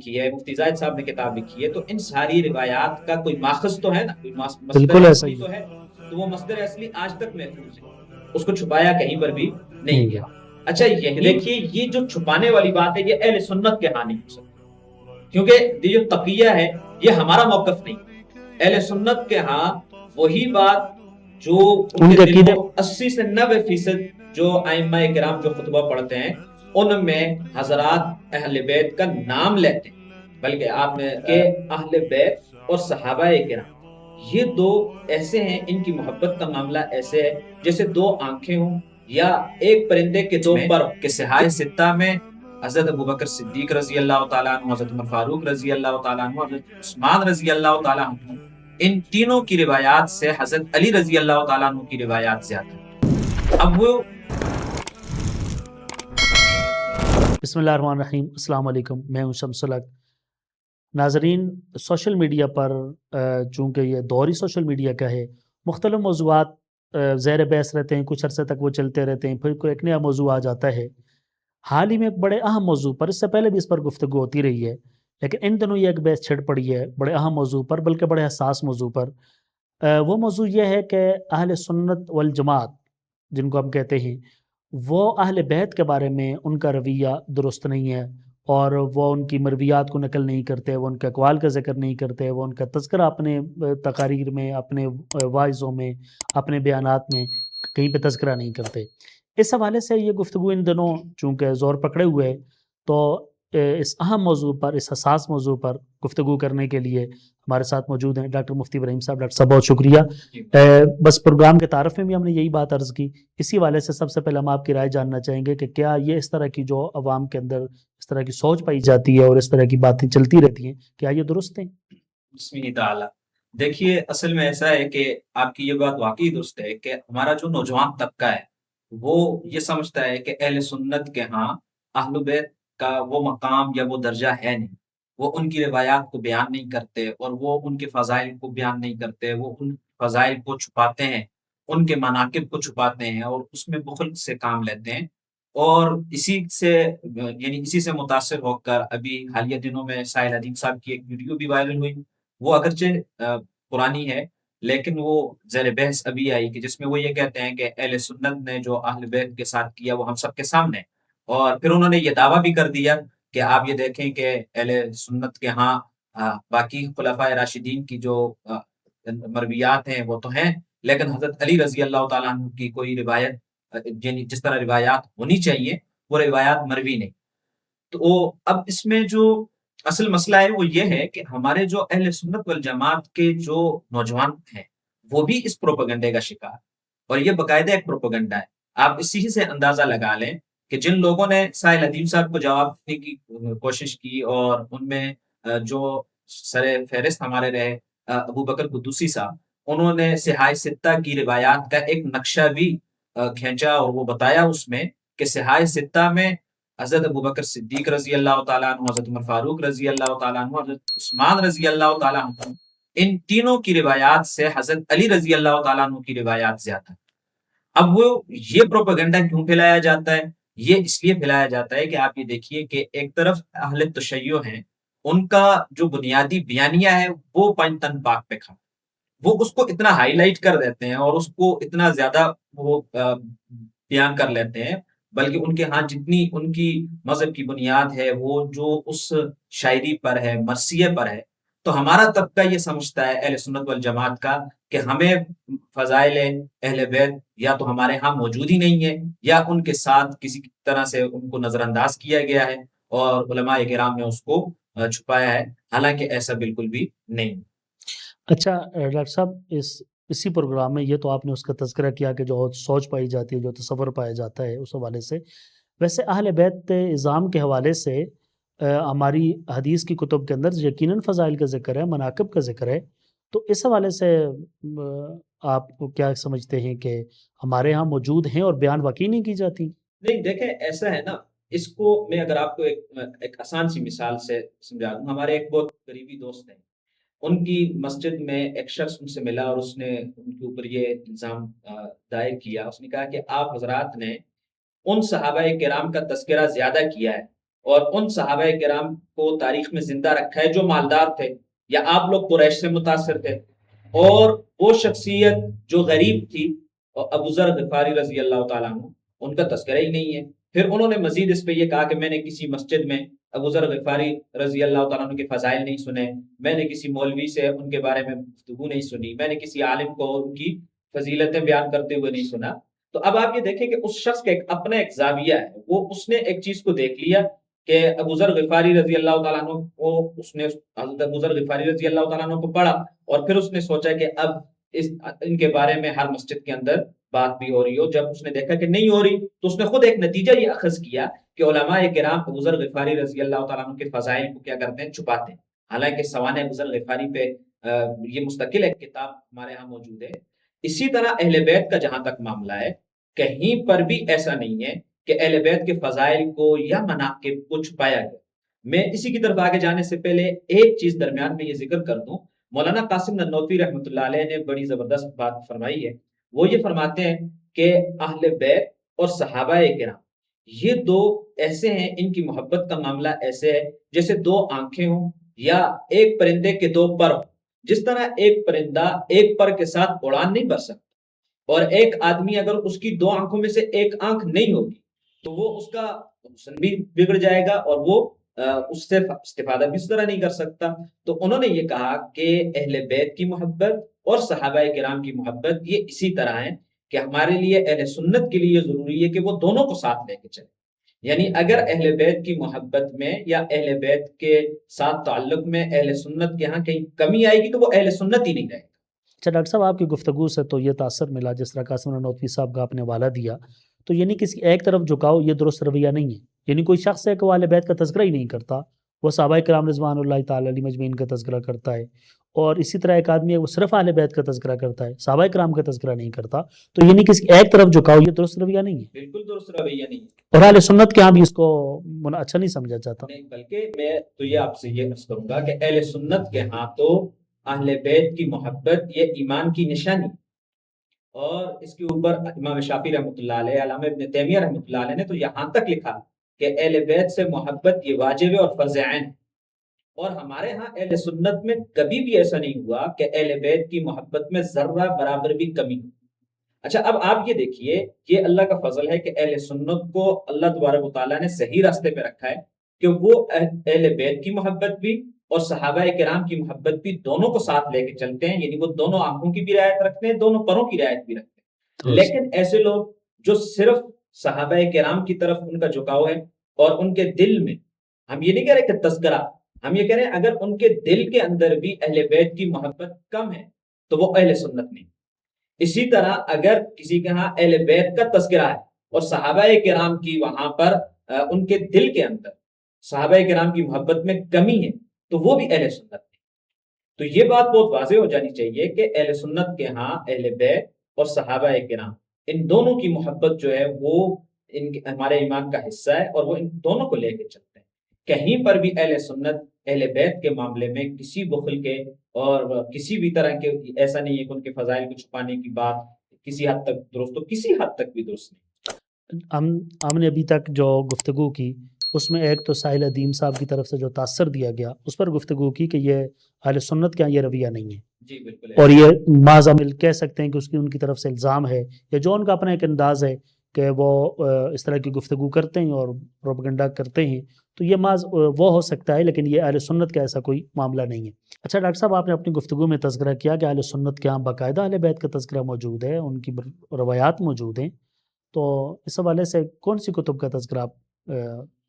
لکھی ہے، مفتی زاہد صاحب نے کتاب لکھی ہے، تو ان ساری روایات کا کوئی ماخذ تو ہے نا، کوئی مصدر بالکل ایسا اصلی ہی تو ہے، تو وہ مصدر اصلی آج تک محفوظ ہے، اس کو چھپایا کہیں پر بھی نہیں نہیں گیا۔ گیا۔ اچھا یہ دیکھیے، یہ جو چھپانے والی بات ہے یہ اہل سنت کے ہاں نہیں ہو سکتی، کیونکہ یہ جو تقیہ ہے یہ ہمارا موقف نہیں، اہل سنت کے ہاں وہی بات جو ان ان کے کے دلوں عقیدے 80 سے 90% جو ائمہ کرام جو خطبہ پڑھتے ہیں ان میں حضرات اہل بیت کا نام لیتے ہیں، بلکہ آپ نے کہ اہل بیت اور صحابہ کرام یہ دو ایسے ہیں، ان کی محبت کا معاملہ ایسے ہے جیسے دو آنکھیں ہوں یا ایک پرندے کے دو پر، کہ سہائے ستہ میں حضرت ابوبکر صدیق رضی اللہ تعالیٰ عنہ، حضرت عمر فاروق رضی اللہ تعالیٰ عنہ، حضرت عثمان رضی اللہ تعالیٰ عنہ، ان تینوں کی روایات سے حضرت علی رضی اللہ تعالیٰ عنہ کی روایات زیادہ ہیں۔ اب وہ بسم اللہ الرحمن الرحیم، السلام علیکم، میں ہوں شمس الحق۔ ناظرین، سوشل میڈیا پر چونکہ یہ دور ہی سوشل میڈیا کا ہے، مختلف موضوعات زیر بحث رہتے ہیں، کچھ عرصے تک وہ چلتے رہتے ہیں، پھر کوئی ایک نیا موضوع آ جاتا ہے۔ حال ہی میں ایک بڑے اہم موضوع پر، اس سے پہلے بھی اس پر گفتگو ہوتی رہی ہے، لیکن ان دنوں یہ ایک بحث چھڑ پڑی ہے بڑے اہم موضوع پر، بلکہ بڑے حساس موضوع پر۔ وہ موضوع یہ ہے کہ اہل سنت والجماعت جن کو ہم کہتے ہیں، وہ اہل بیت کے بارے میں ان کا رویہ درست نہیں ہے، اور وہ ان کی مرویات کو نقل نہیں کرتے، وہ ان کے اقوال کا ذکر نہیں کرتے، وہ ان کا تذکرہ اپنے تقاریر میں، اپنے واعظوں میں، اپنے بیانات میں کہیں پہ تذکرہ نہیں کرتے۔ اس حوالے سے یہ گفتگو ان دنوں چونکہ زور پکڑے ہوئے ہے، تو اس اہم موضوع پر، اس حساس موضوع پر گفتگو کرنے کے لیے ہمارے ساتھ موجود ہیں ڈاکٹر مفتی ابراہیم صاحب۔ ڈاکٹر صاحب بہت شکریہ۔ بس پروگرام کے تعارف میں بھی ہم نے یہی بات عرض کی، اسی والے سے سب سے پہلے ہم آپ کی رائے جاننا چاہیں گے کہ کیا یہ اس طرح کی جو عوام کے اندر اس طرح کی سوچ پائی جاتی ہے اور اس طرح کی باتیں چلتی رہتی ہیں، کیا یہ درست ہیں؟ بسم اللہ تعالیٰ، دیکھیے اصل میں ایسا ہے کہ آپ کی یہ بات واقعی درست ہے کہ ہمارا جو نوجوان طبقہ ہے وہ یہ سمجھتا ہے کہ اہل سنت کے ہاں اہل بیت کا وہ مقام یا وہ درجہ ہے نہیں، وہ ان کی روایات کو بیان نہیں کرتے اور وہ ان کے فضائل کو بیان نہیں کرتے، وہ ان فضائل کو چھپاتے ہیں، ان کے مناقب کو چھپاتے ہیں اور اس میں بخل سے کام لیتے ہیں۔ اور اسی سے متاثر ہو کر ابھی حالیہ دنوں میں ساحل ادیم صاحب کی ایک ویڈیو بھی وائرل ہوئی، وہ اگرچہ پرانی ہے لیکن وہ زیر بحث ابھی آئی، کہ جس میں وہ یہ کہتے ہیں کہ اہل سنت نے جو اہل بیت کے ساتھ کیا وہ ہم سب کے سامنے، اور پھر انہوں نے یہ دعویٰ بھی کر دیا کہ آپ یہ دیکھیں کہ اہل سنت کے ہاں باقی خلفائے راشدین کی جو مرویات ہیں وہ تو ہیں، لیکن حضرت علی رضی اللہ تعالیٰ عنہ کی کوئی روایت، یعنی جس طرح روایات ہونی چاہیے وہ روایات مروی نہیں۔ تو اب اس میں جو اصل مسئلہ ہے وہ یہ ہے کہ ہمارے جو اہل سنت والجماعت کے جو نوجوان ہیں وہ بھی اس پروپیگنڈے کا شکار، اور یہ باقاعدہ ایک پروپیگنڈا ہے۔ آپ اسی سے اندازہ لگا لیں کہ جن لوگوں نے ساحل ادیم صاحب کو جواب دینے کی کوشش کی، اور ان میں جو سر فہرست ہمارے رہے ابو بکر قدوسی صاحب، انہوں نے صحاح ستہ کی روایات کا ایک نقشہ بھی کھینچا، اور وہ بتایا اس میں کہ صحاح ستہ میں حضرت ابوبکر صدیق رضی اللہ تعالیٰ عنہ، حضرت عمر فاروق رضی اللہ تعالیٰ عنہ، حضرت عثمان رضی اللہ تعالیٰ عنہ، ان تینوں کی روایات سے حضرت علی رضی اللہ تعالیٰ عنہ کی روایات زیادہ۔ اب وہ یہ پروپیگنڈا کیوں پھیلایا جاتا ہے؟ یہ اس لیے پھیلایا جاتا ہے کہ آپ یہ دیکھیے کہ ایک طرف اہل تشیع ہیں، ان کا جو بنیادی بیانیہ ہے وہ پنج تن پاک پہ کھڑا، وہ اس کو اتنا ہائی لائٹ کر دیتے ہیں اور اس کو اتنا زیادہ وہ بیان کر لیتے ہیں، بلکہ ان کے ہاں جتنی ان کی مذہب کی بنیاد ہے وہ جو اس شاعری پر ہے، مرثیے پر ہے، تو ہمارا طبقہ یہ سمجھتا ہے اہل سنت والجماعت کا کہ ہمیں فضائل اہل بیت یا تو ہمارے ہاں موجود ہی نہیں ہے، یا ان کے ساتھ کسی طرح سے ان کو نظر انداز کیا گیا ہے اور علماء کرام نے اس کو چھپایا ہے، حالانکہ ایسا بالکل بھی نہیں۔ اچھا ڈاکٹر صاحب، اسی پروگرام میں یہ تو آپ نے اس کا تذکرہ کیا کہ جو سوچ پائی جاتی ہے، جو تصور پایا جاتا ہے، اس حوالے سے ویسے اہل بیت اعظام کے حوالے سے ہماری حدیث کی کتب کے اندر یقیناً فضائل کا ذکر ہے، مناقب کا ذکر ہے، تو اس حوالے سے آپ کو کیا سمجھتے ہیں کہ ہمارے ہاں موجود ہیں اور بیان واقعی نہیں کی جاتی؟ نہیں دیکھیں، ایسا ہے نا، اس کو میں اگر آپ کو ایک آسان سی مثال سے سمجھا دوں، ہمارے ایک بہت قریبی دوست ہیں، ان کی مسجد میں ایک شخص ان سے ملا اور اس نے ان کے اوپر یہ الزام دائر کیا، اس نے کہا کہ آپ حضرات نے ان صحابہ کرام کا تذکرہ زیادہ کیا ہے اور ان صحابہ کرام کو تاریخ میں زندہ رکھا ہے جو مالدار تھے، یا آپ لوگ قریش سے متاثر تھے، اور وہ شخصیت جو غریب تھی، اور ابو ذر غفاری رضی اللہ تعالیٰ عنہ، ان کا تذکرہ ہی نہیں ہے۔ پھر انہوں نے مزید اس پہ یہ کہا کہ میں نے کسی مسجد میں ابو ذر غفاری رضی اللہ تعالیٰ عنہ کے فضائل نہیں سنے، میں نے کسی مولوی سے ان کے بارے میں گفتگو نہیں سنی، میں نے کسی عالم کو ان کی فضیلتیں بیان کرتے ہوئے نہیں سنا۔ تو اب آپ یہ دیکھیں کہ اس شخص کا اپنا ایک زاویہ ہے، وہ اس نے ایک چیز کو دیکھ لیا کہ ابو ذر غفاری رضی اللہ تعالیٰ عنہ کو، اس نے حضرت ابو ذر غفاری رضی اللہ تعالیٰ عنہ کو پڑھا، اور پھر اس نے سوچا کہ اب ان کے بارے میں ہر مسجد کے اندر بات بھی ہو رہی ہو۔ جب اس نے دیکھا کہ نہیں ہو رہی تو اس نے خود ایک نتیجہ یہ اخذ کیا کہ علماء کرام ابو ذر غفاری رضی اللہ تعالیٰ عنہ کے فضائل کو کیا کرتے ہیں، چھپاتے ہیں۔ حالانکہ سوانح ابو ذر غفاری پہ یہ مستقل ایک کتاب ہمارے ہاں موجود ہے۔ اسی طرح اہل بیت کا جہاں تک معاملہ ہے، کہیں پر بھی ایسا نہیں ہے کہ اہل بیت کے فضائل کو یا مناقب کو چھپایا گیا۔ میں اسی کی طرف آگے جانے سے پہلے ایک چیز درمیان میں یہ ذکر کر دوں، مولانا قاسم ننوتوی رحمۃ اللہ علیہ نے بڑی زبردست بات فرمائی ہے۔ وہ یہ فرماتے ہیں کہ اہل بیت اور صحابہ کرام یہ دو ایسے ہیں، ان کی محبت کا معاملہ ایسے ہے جیسے دو آنکھیں ہوں یا ایک پرندے کے دو پر ہوں۔ جس طرح ایک پرندہ ایک پر کے ساتھ اڑان نہیں بھر سکتا، اور ایک آدمی اگر اس کی دو آنکھوں میں سے ایک آنکھ نہیں ہوگی تو وہ اس کا حسن بھی بگڑ جائے گا، اور وہ اس سے استفادہ بھی اس طرح نہیں کر سکتا۔ تو انہوں نے یہ کہا کہ اہل بیت کی محبت اور صحابہ کرام کی محبت یہ اسی طرح ہے کہ ہمارے لیے اہل سنت کے لیے ضروری ہے کہ وہ دونوں کو ساتھ لے کے چلیں۔ یعنی اگر اہل بیت کی محبت میں یا اہل بیت کے ساتھ تعلق میں اہل سنت کے ہاں کہیں کمی آئے گی تو وہ اہل سنت ہی نہیں رہے گا۔ اچھا ڈاکٹر صاحب، آپ کی گفتگو سے تو یہ تاثر ملا، جس طرح قاسم ننوتوی صاحب کا آپ نے حوالہ دیا، تو یعنی کسی ایک طرف جھکاؤ یہ درست رویہ نہیں ہے۔ یعنی کوئی شخص ہے کہ وہ اہل بیت کا تذکرہ ہی نہیں کرتا، وہ صحابہ کرام رضوان اللہ تعالی علیہ مجمعین کا تذکرہ کرتا ہے، اور اسی طرح ایک آدمی ہے وہ صرف اہل بیت کا تذکرہ کرتا ہے، صحابہ کرام کا تذکرہ نہیں کرتا، تو یعنی کسی ایک طرف جھکاؤ یہ درست رویہ نہیں ہے، بالکل درست رویہ نہیں ہے، اور اہل سنت کے ہاں بھی اس کو اچھا نہیں سمجھا جاتا۔ نہیں، بلکہ میں تو یہ آپ سے یہ عرض کروں گا کہ اہل سنت کے ہاں تو اہل بیت کی محبت یہ ایمان کی نشانی، اور اس کے اوپر امام شافعی رحمۃ اللہ علیہ، علامہ ابن تیمیہ رحمۃ اللہ علیہ نے تو یہاں تک لکھا کہ اہل بیت سے محبت یہ واجب ہے اور فرض عین ہے۔ اور ہمارے ہاں اہل سنت میں کبھی بھی ایسا نہیں ہوا کہ اہل بیت کی محبت میں ذرہ برابر بھی کمی ہو۔ اچھا، اب آپ یہ دیکھیے، یہ اللہ کا فضل ہے کہ اہل سنت کو اللہ تبارک و تعالیٰ نے صحیح راستے پہ رکھا ہے کہ وہ اہل بیت کی محبت بھی اور صحابہ کرام کی محبت بھی دونوں کو ساتھ لے کے چلتے ہیں، یعنی وہ دونوں آنکھوں کی بھی رعایت رکھتے ہیں، دونوں پروں کی رعایت بھی رکھتے ہیں۔ لیکن ایسے لوگ جو صرف صحابہ کرام کی طرف ان کا جھکاؤ ہے، اور ان کے دل میں، ہم یہ نہیں کہہ رہے کہ تذکرہ، ہم یہ کہہ رہے ہیں اگر ان کے دل کے اندر بھی اہل بیت کی محبت کم ہے تو وہ اہل سنت نہیں۔ اسی طرح اگر کسی کے ہاں اہل بیت کا تذکرہ ہے اور صحابہ کرام کی وہاں پر ان کے دل کے اندر صحابہ کرام کی محبت میں کمی ہے تو وہ بھی اہل سنت نہیں۔ تو یہ بات بہت واضح ہو جانی چاہیے کہ اہل سنت کے ہاں اہل بیت اور صحابہ کرام ان دونوں کی محبت جو ہے وہ ہمارے ایمان کا حصہ ہے، اور وہ ان دونوں کو لے کے چلتے ہیں۔ کہیں پر بھی اہل سنت اہل بیت کے معاملے میں کسی بخل کے اور کسی بھی طرح کے ایسا نہیں ہے کہ ان کے فضائل کو چھپانے کی بات کسی حد تک درست ہو، کسی حد تک بھی درست نہیں۔ ہم نے ابھی تک جو گفتگو کی اس میں ایک تو ساحل ادیم صاحب کی طرف سے جو تاثر دیا گیا اس پر گفتگو کی کہ یہ اہل سنت کا یہ رویہ نہیں ہے، جی بالکل، اور یہ معظم کہہ سکتے ہیں کہ اس کی ان کی طرف سے الزام ہے، یا جو ان کا اپنا ایک انداز ہے کہ وہ اس طرح کی گفتگو کرتے ہیں اور پروپیگنڈا کرتے ہیں، تو یہ وہ ہو سکتا ہے، لیکن یہ اہل سنت کا ایسا کوئی معاملہ نہیں ہے۔ اچھا ڈاکٹر صاحب، آپ نے اپنی گفتگو میں تذکرہ کیا کہ اہل سنت کے ہاں باقاعدہ اہل بیت کا تذکرہ موجود ہے، ان کی روایات موجود ہیں، تو اس حوالے سے کون سی کتب کا تذکرہ آپ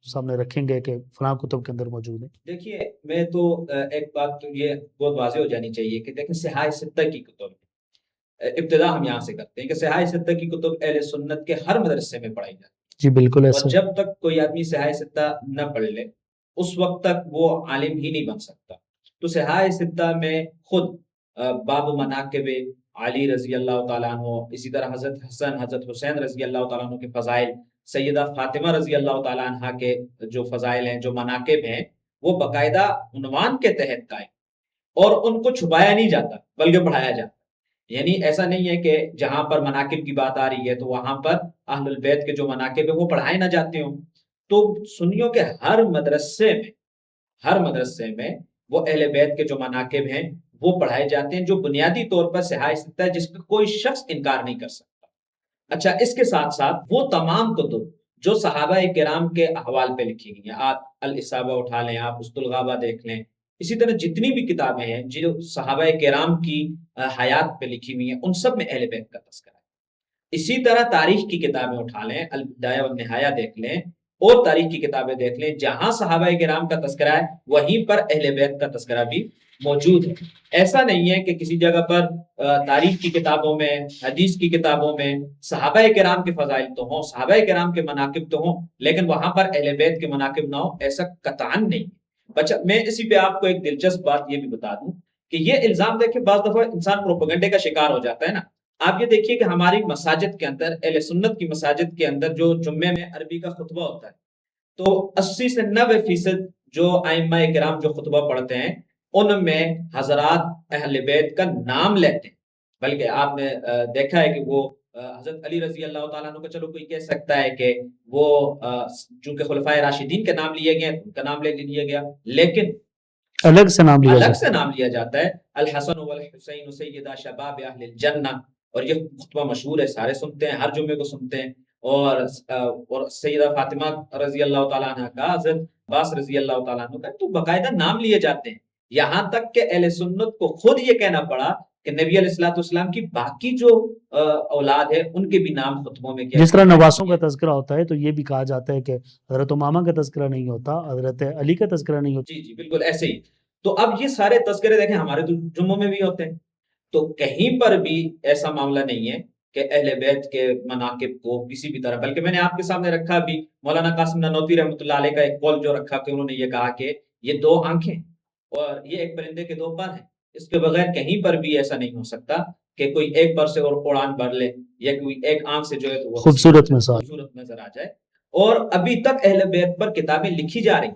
سامنے رکھیں گے کہ فلاں کتب کے اندر موجود ہے؟ دیکھیے، میں تو ایک بات تو یہ بہت واضح ہو جانی چاہیے کہ دیکھیں صحاح ستہ کی کتب، ابتدا ہم یہاں سے کرتے ہیں کہ صحاح ستہ کی کتب اہل سنت کے ہر مدرسے میں پڑھائی جاتی ہے، جی بالکل ایسا، اور جب تک کوئی آدمی صحاح ستہ نہ پڑھ لے اس وقت تک وہ عالم ہی نہیں بن سکتا۔ تو صحاح ستہ میں خود باب مناقب علی رضی اللہ تعالیٰ عنہ، اسی طرح حضرت حسن حضرت حسین رضی اللہ تعالیٰ عنہ کے فضائل، سیدہ فاطمہ رضی اللہ تعالیٰ عنہ کے جو فضائل ہیں، جو مناقب ہیں، وہ باقاعدہ عنوان کے تحت قائم، اور ان کو چھپایا نہیں جاتا بلکہ پڑھایا جاتا۔ یعنی ایسا نہیں ہے کہ جہاں پر مناقب کی بات آ رہی ہے تو وہاں پر اہل البیت کے جو مناقب ہیں وہ پڑھائے نہ جاتے ہوں، تو سنیوں کے ہر مدرسے میں وہ اہل بیت کے جو مناقب ہیں وہ پڑھائے جاتے ہیں، جو بنیادی طور پر صحاح ستہ ہے، جس کا کوئی شخص انکار نہیں کر سکتا۔ اچھا، اس کے ساتھ ساتھ وہ تمام کتب جو صحابہ کرام کے احوال پہ لکھی گئی ہیں، آپ الاصابہ اٹھا لیں، آپ اسد الغابہ دیکھ لیں، اسی طرح جتنی بھی کتابیں ہیں جو صحابہ کرام کی حیات پہ لکھی ہوئی ہیں، ان سب میں اہل بیت کا تذکرہ ہے۔ اسی طرح تاریخ کی کتابیں اٹھا لیں، البدایہ والنہایہ دیکھ لیں، اور تاریخ کی کتابیں دیکھ لیں، جہاں صحابہ کرام کا تذکرہ ہے وہیں پر اہل بیت کا تذکرہ بھی موجود ہے۔ ایسا نہیں ہے کہ کسی جگہ پر تاریخ کی کتابوں میں، حدیث کی کتابوں میں صحابہ کرام کے فضائل تو ہوں، صحابہ کرام کے مناقب تو ہوں، لیکن وہاں پر اہل بیت کے مناقب نہ ہوں، ایسا قطعاً نہیں۔ بچہ میں اسی پہ آپ کو ایک دلچسپ بات یہ بھی بتا دوں کہ یہ الزام دیکھ کے بعض دفعہ انسان پروپیگنڈے کا شکار ہو جاتا ہے نا۔ آپ یہ دیکھیے کہ ہماری مساجد کے اندر، اہل سنت کی مساجد کے اندر جو جمعے میں عربی کا خطبہ ہوتا ہے، تو 80 سے 90% جو ائمہ کرام جو خطبہ پڑھتے ہیں ان میں حضرات اہل بیت کا نام لیتے ہیں، بلکہ آپ نے دیکھا ہے کہ وہ حضرت علی رضی اللہ تعالیٰ عنہ کا، چلو کوئی کہہ سکتا ہے کہ وہ چونکہ خلفائے راشدین کے نام لیے گئے، ان کا نام لے لیا گیا، لیکن الگ سے نام لیا جاتا ہے الحسن والحسین سیدہ شباب اہل الجنہ، اور یہ خطبہ مشہور ہے، سارے سنتے ہیں، ہر جمعے کو سنتے ہیں۔ اور سیدہ فاطمہ رضی اللہ تعالیٰ عنہ کا، حضرت عباس رضی اللہ تعالیٰ عنہ کا، تو باقاعدہ نام لیے جاتے ہیں، یہاں تک کہ اہل سنت کو خود یہ کہنا پڑا کہ نبی علیہ الصلوۃ والسلام کی باقی جو اولاد ہے ان کے بھی نام خطبوں میں کیا، جس طرح نواسوں کا تذکرہ ہوتا ہے تو یہ بھی کہا جاتا ہے کہ حضرت امامہ کا تذکرہ نہیں ہوتا، حضرت علی کا تذکرہ نہیں ہوتا۔ جی جی بالکل ایسے ہی۔ تو اب یہ سارے تذکرے دیکھیں ہمارے تو جمعوں میں بھی ہوتے ہیں، تو کہیں پر بھی ایسا معاملہ نہیں ہے کہ اہل بیت کے مناقب کو کسی بھی طرح، بلکہ میں نے آپ کے سامنے رکھا بھی مولانا قاسم نانوتوی رحمۃ اللہ علیہ کا ایک قول جو رکھا کہ انہوں نے یہ کہا کہ یہ دو آنکھیں اور یہ ایک پرندے کے دو پر ہیں، اس کے بغیر کہیں پر بھی ایسا نہیں ہو سکتا کہ کوئی ایک پر سے اور اڑان بھر لے، یا کوئی ایک آنکھ سے جو ہے تو وہ خوبصورت نظر آ جائے۔ اور ابھی تک اہل بیت پر کتابیں لکھی جا رہی ہیں،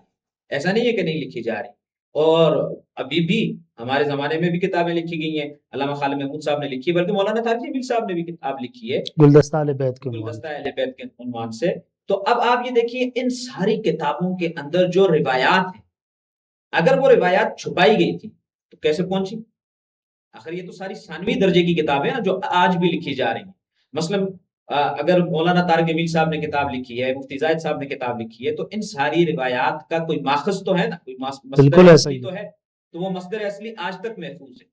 ایسا نہیں ہے کہ نہیں لکھی جا رہی، اور ابھی بھی ہمارے زمانے میں بھی کتابیں لکھی گئی ہیں، علامہ خالد محمود صاحب نے لکھی ہے، بلکہ مولانا طارق جمیل صاحب نے بھی کتاب لکھی ہے گلدستہ اہل بیت کے عنوان سے۔ تو اب آپ یہ دیکھیے ان ساری کتابوں کے اندر جو روایات ہیں، اگر وہ روایات چھپائی گئی تھی تو کیسے پہنچی؟ آخر یہ تو ساری ثانوی درجے کی کتابیں ہیں جو آج بھی لکھی جا رہی ہیں۔ مثلا اگر مولانا طارق جمیل صاحب نے کتاب لکھی ہے، مفتی زاہد صاحب نے کتاب لکھی ہے، تو ان ساری روایات کا کوئی ماخذ تو ہے نا، کوئی مصدر اصلی تو ہے، تو وہ مصدر اصلی آج تک محفوظ ہے،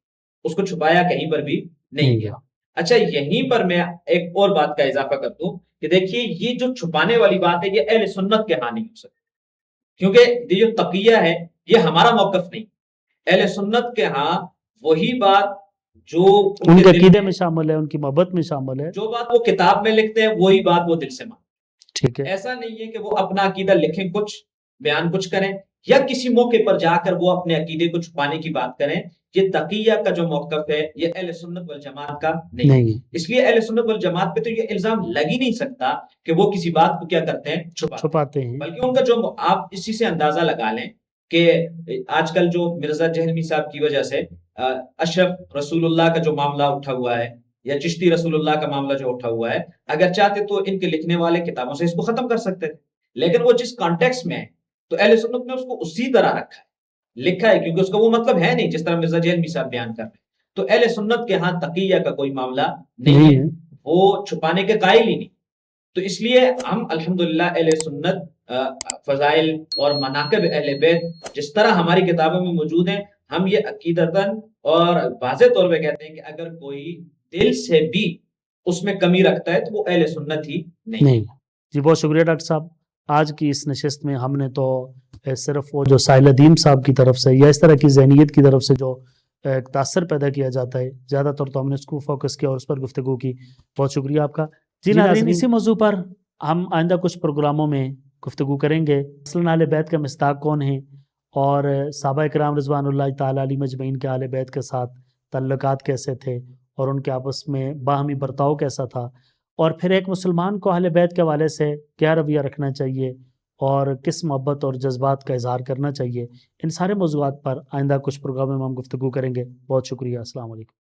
اس کو چھپایا کہیں پر بھی نہیں گیا۔ اچھا، یہیں پر میں ایک اور بات کا اضافہ کر دوں کہ دیکھیے یہ جو چھپانے والی بات ہے یہ اہل سنت کے ہاں نہیں ہو سکتی، کیونکہ یہ جو تقیہ ہے یہ ہمارا موقف نہیں، اہل سنت کے ہاں وہی بات جو ان کے عقیدے میں شامل ہے، ان کی محبت میں شامل ہے، جو بات وہ کتاب میں لکھتے ہیں وہی بات وہ دل سے مانتے۔ ٹھیک ہے، ایسا نہیں ہے کہ وہ اپنا عقیدہ لکھیں کچھ، بیان کچھ کریں، یا کسی موقع پر جا کر وہ اپنے عقیدے کو چھپانے کی بات کریں۔ یہ تقیہ کا جو موقف ہے یہ اہل سنت والجماعت کا نہیں، اس لیے اہل سنت والجماعت پہ تو یہ الزام لگ ہی نہیں سکتا کہ وہ کسی بات کو کیا کرتے ہیں، چھپاتے ہیں، بلکہ ان کا جو آپ اسی سے اندازہ لگا لیں کہ آج کل جو مرزا جہلمی صاحب کی وجہ سے اشرف رسول اللہ کا جو معاملہ اٹھا ہوا ہے، یا چشتی رسول اللہ کا معاملہ جو اٹھا ہوا ہے، اگر چاہتے تو ان کے لکھنے والے کتابوں سے اس کو ختم کر سکتے تھے، لیکن وہ جس کانٹیکس میں ہے تو اہل سنت نے اس کو اسی طرح رکھا ہے، لکھا ہے، کیونکہ اس کا وہ مطلب ہے نہیں جس طرح مرزا جہلمی صاحب بیان کر رہے ہیں۔ تو اہل سنت کے ہاں تقیہ کا کوئی معاملہ نہیں ہے، وہ چھپانے کے قائل ہی نہیں۔ تو اس لیے ہم الحمدللہ اہل سنت فضائل اور مناقب اہل بیت جس طرح ہماری کتابوں میں موجود ہیں، ہم یہ عقیدتاً اور واضح طور پہ کہتے ہیں کہ اگر کوئی دل سے بھی اس میں کمی رکھتا ہے تو وہ اہل سنت ہی نہیں۔ جی بہت شکریہ ڈاکٹر صاحب۔ آج کی اس نشست میں ہم نے تو صرف وہ جو سائل ادیم صاحب کی طرف سے یا اس طرح کی ذہنیت کی طرف سے جو تاثر پیدا کیا جاتا ہے، زیادہ طور تو ہم نے اس کو فوکس کیا اور اس پر گفتگو کی۔ بہت شکریہ آپ کا۔ جی ناظرین، اسی موضوع پر ہم آئندہ کچھ پروگراموں میں گفتگو کریں گے، مثلاً اہل بیت کا مصداق کون ہیں، اور صحابہ کرام رضوان اللہ تعالیٰ علیہ مجمعین کے اہل بیت کے ساتھ تعلقات کیسے تھے اور ان کے آپس میں باہمی برتاؤ کیسا تھا، اور پھر ایک مسلمان کو اہل بیت کے حوالے سے کیا رویہ رکھنا چاہیے اور کس محبت اور جذبات کا اظہار کرنا چاہیے، ان سارے موضوعات پر آئندہ کچھ پروگراموں میں ہم گفتگو کریں گے۔ بہت شکریہ، السلام علیکم۔